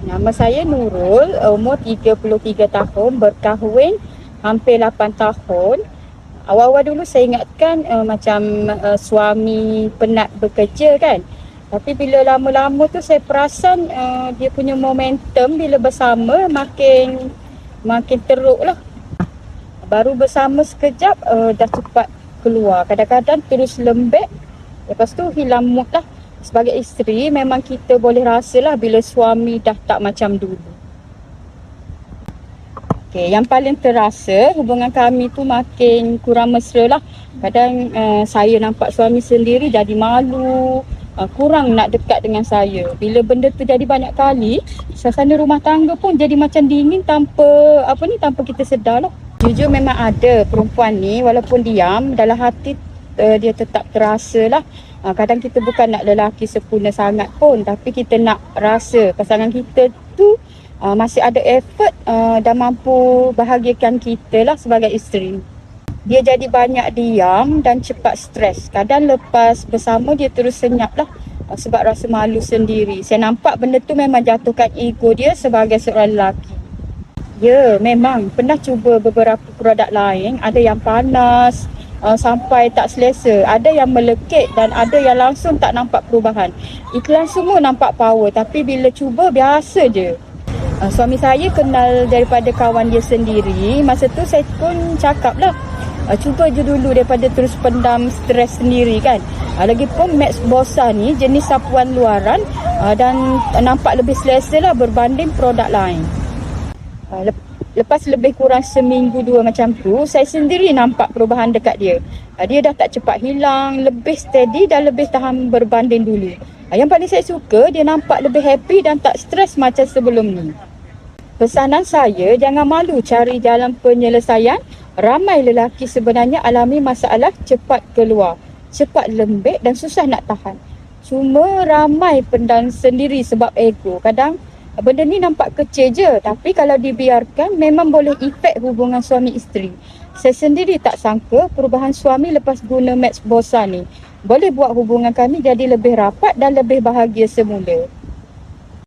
Nama saya Nurul, umur 33 tahun, berkahwin hampir 8 tahun. Awal-awal dulu saya ingatkan suami penat bekerja kan. Tapi bila lama-lama tu saya perasan dia punya momentum bila bersama makin teruk lah. Baru bersama sekejap dah cepat keluar. Kadang-kadang terus lembek, lepas tu hilang mood lah. Sebagai isteri memang kita boleh rasalah bila suami dah tak macam dulu. Okay, yang paling terasa hubungan kami tu makin kurang mesra lah. Kadang saya nampak suami sendiri jadi malu, kurang nak dekat dengan saya. Bila benda tu jadi banyak kali, suasana rumah tangga pun jadi macam dingin tanpa kita sedar lah. Jujur memang ada perempuan ni walaupun diam, dalam hati dia tetap terasa lah. Kadang kita bukan nak lelaki sempurna sangat pun, tapi kita nak rasa pasangan kita tu masih ada effort dan mampu bahagiakan kita lah sebagai isteri. Dia jadi banyak diam dan cepat stres. Kadang lepas bersama dia terus senyap lah sebab rasa malu sendiri. Saya nampak benda tu memang jatuhkan ego dia sebagai seorang lelaki. Ya, memang pernah cuba beberapa produk lain, ada yang panas sampai tak selesa, ada yang melekit dan ada yang langsung tak nampak perubahan. Iklan semua nampak power, tapi bila cuba biasa je. Suami saya kenal daripada kawan dia sendiri. Masa tu saya pun cakap lah, cuba je dulu daripada terus pendam stres sendiri kan. Lagipun Max Bossa ni jenis sapuan luaran dan nampak lebih selesa lah berbanding produk lain. Lepas lebih kurang seminggu dua macam tu, saya sendiri nampak perubahan dekat dia. Dia dah tak cepat hilang, lebih steady dan lebih tahan berbanding dulu. Yang paling saya suka, dia nampak lebih happy dan tak stres macam sebelum ni. Pesanan saya, jangan malu cari jalan penyelesaian. Ramai lelaki sebenarnya alami masalah cepat keluar, cepat lembek dan susah nak tahan. Cuma ramai pendam sendiri sebab ego. Kadang benda ni nampak kecil je, tapi kalau dibiarkan memang boleh efek hubungan suami isteri. Saya sendiri tak sangka perubahan suami lepas guna Max Bossa ni boleh buat hubungan kami jadi lebih rapat dan lebih bahagia semula.